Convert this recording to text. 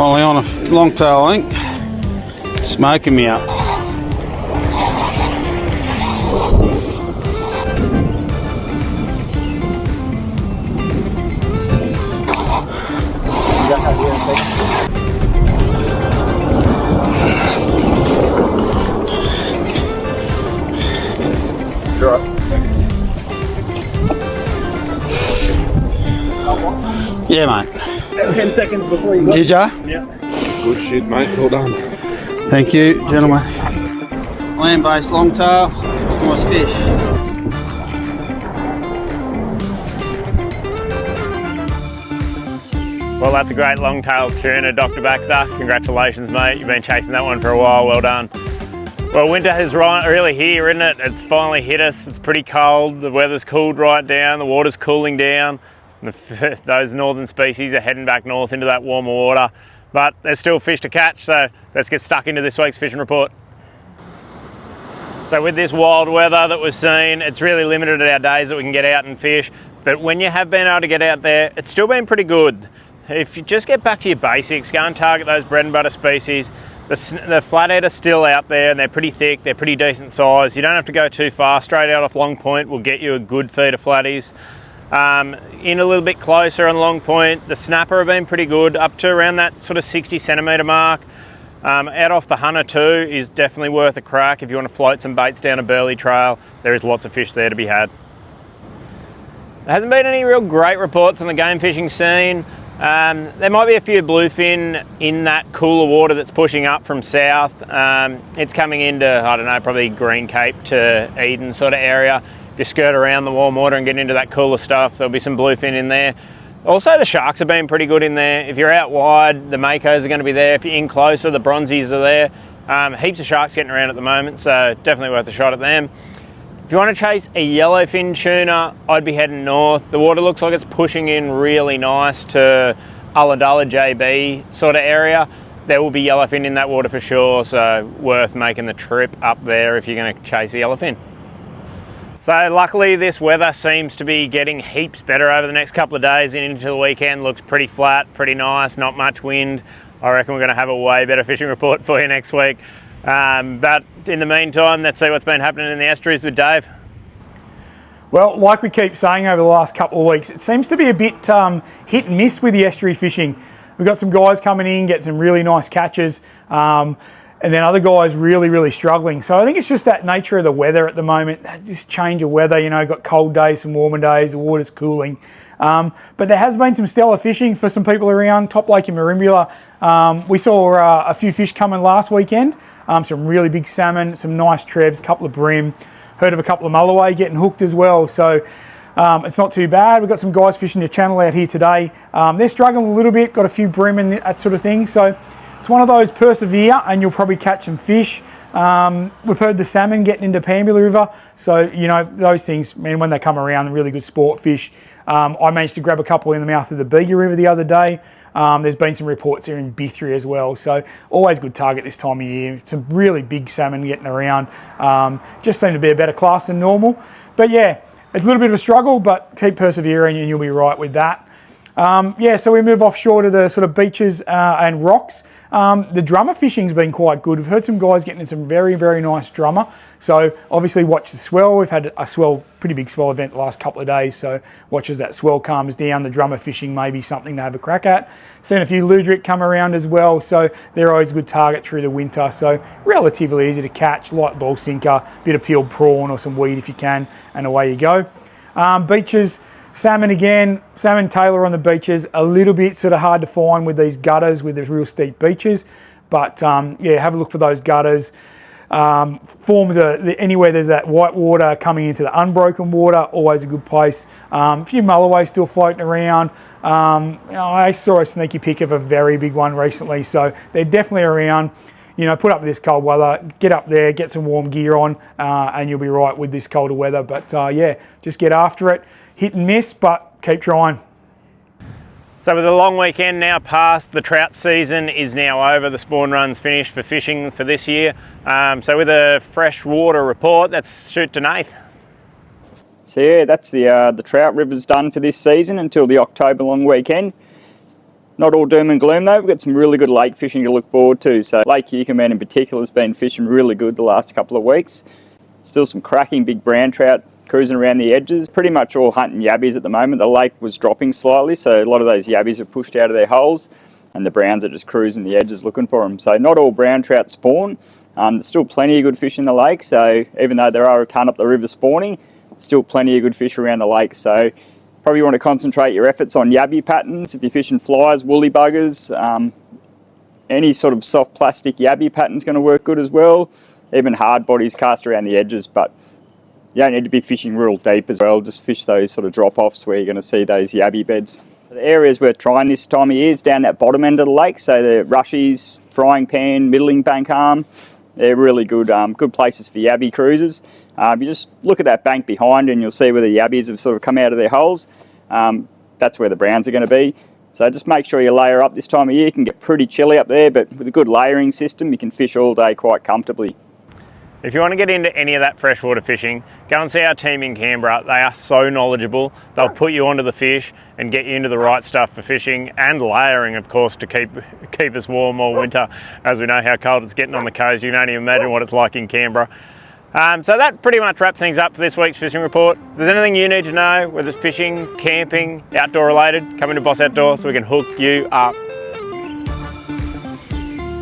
Finally on a long tail, I think. Smoking me up. Yeah, mate. 10 seconds before you go. Did ya? Yeah. Good shit, mate. Well done. Thank you, gentlemen. Land-based longtail, nice fish. Well, that's a great long-tail tuna, Dr. Baxter. Congratulations, mate. You've been chasing that one for a while. Well done. Well, winter is really here, isn't it? It's finally hit us. It's pretty cold. The weather's cooled right down. The water's cooling down. Those northern species are heading back north into that warmer water. But there's still fish to catch, so let's get stuck into this week's fishing report. So with this wild weather that we've seen, it's really limited our days that we can get out and fish. But when you have been able to get out there, it's still been pretty good. If you just get back to your basics, go and target those bread and butter species. The flathead are still out there and they're pretty thick, they're pretty decent size. You don't have to go too far. Straight out off Long Point will get you a good feed of flatties. In a little bit closer on Long Point, the snapper have been pretty good, up to around that sort of 60 centimetre mark. Out off the Hunter too is definitely worth a crack if you want to float some baits down a Burley trail. There is lots of fish there to be had. There hasn't been any real great reports on the game fishing scene. There might be a few bluefin in that cooler water that's pushing up from south. It's coming into, I don't know, probably Green Cape to Eden sort of area. If you skirt around the warm water and get into that cooler stuff, there'll be some bluefin in there. Also, the sharks have been pretty good in there. If you're out wide, the makos are going to be there. If you're in closer, the bronzies are there. Heaps of sharks getting around at the moment, so definitely worth a shot at them. If you want to chase a yellowfin tuna, I'd be heading north. The water looks like it's pushing in really nice to Ulladulla JB sort of area. There will be yellowfin in that water for sure, so worth making the trip up there if you're going to chase a yellowfin. So luckily this weather seems to be getting heaps better over the next couple of days and into the weekend. Looks pretty flat, pretty nice, not much wind. I reckon we're going to have a way better fishing report for you next week. But in the meantime, let's see what's been happening in the estuaries with Dave. Well, like we keep saying over the last couple of weeks, it seems to be a bit hit and miss with the estuary fishing. We've got some guys coming in, get some really nice catches, and then other guys really struggling. So I think it's just that nature of the weather at the moment, that just change of weather, you know, got cold days, some warmer days, the water's cooling. But there has been some stellar fishing for some people around Top Lake in Merimbula. We saw a few fish coming last weekend, some really big salmon, some nice trebs, a couple of bream, heard of a couple of mulloway getting hooked as well. So it's not too bad. We've got some guys fishing the channel out here today. They're struggling a little bit, got a few bream and that sort of thing. So it's one of those, persevere and you'll probably catch some fish. We've heard the salmon getting into Pambula River. So, you know, those things, man, when they come around, they're really good sport fish. I managed to grab a couple in the mouth of the Bega River the other day. There's been some reports here in Bithry as well. So always good target this time of year. Some really big salmon getting around. Just seem to be a better class than normal. But yeah, it's a little bit of a struggle, but keep persevering and you'll be right with that. Yeah, so we move offshore to the sort of beaches and rocks. The drummer fishing's been quite good. We've heard some guys getting in some very nice drummer. So obviously watch the swell. We've had a swell, pretty big swell event the last couple of days. So watch as that swell calms down. The drummer fishing may be something to have a crack at. Seen a few luderick come around as well. So they're always a good target through the winter. So relatively easy to catch, light ball sinker, bit of peeled prawn or some weed if you can, and away you go. Beaches. Salmon again, salmon tailor on the beaches, a little bit sort of hard to find with these gutters, with the real steep beaches. But yeah, have a look for those gutters. Forms anywhere there's that white water coming into the unbroken water, always a good place. A few mulloway still floating around. You know, I saw a sneaky pick of a very big one recently, so they're definitely around. You know, put up with this cold weather, get up there, get some warm gear on, and you'll be right with this colder weather. But yeah, just get after it. Hit and miss, but keep trying. So with the long weekend now past, the trout season is now over. The spawn run's finished for fishing for this year. So with a freshwater report, let's shoot to Nath. So yeah, that's the trout river's done for this season until the October long weekend. Not all doom and gloom though. We've got some really good lake fishing to look forward to. So Lake Yucca in particular has been fishing really good the last couple of weeks. Still some cracking big brown trout cruising around the edges. Pretty much all hunting yabbies at the moment. The lake was dropping slightly, so a lot of those yabbies are pushed out of their holes, and the browns are just cruising the edges looking for them. So not all brown trout spawn. There's still plenty of good fish in the lake, so even though there are a ton up the river spawning, still plenty of good fish around the lake. So probably want to concentrate your efforts on yabby patterns. If you're fishing flies, woolly buggers, any sort of soft plastic yabby pattern's going to work good as well. Even hard bodies cast around the edges, but you don't need to be fishing real deep as well. Just fish those sort of drop-offs where you're going to see those yabby beds. The areas we're trying this time of year is down that bottom end of the lake, so the rushies, frying pan, middling bank arm, they're really good good places for yabby cruisers. You just look at that bank behind and you'll see where the yabbies have sort of come out of their holes. That's where the browns are going to be. So just make sure you layer up this time of year. It can get pretty chilly up there, but with a good layering system, you can fish all day quite comfortably. If you want to get into any of that freshwater fishing, go and see our team in Canberra. They are so knowledgeable. They'll put you onto the fish and get you into the right stuff for fishing, and layering, of course, to keep us warm all winter. As we know how cold it's getting on the coast, you can only imagine what it's like in Canberra. So that pretty much wraps things up for this week's fishing report. If there's anything you need to know, whether it's fishing, camping, outdoor related, come into Boss Outdoor so we can hook you up.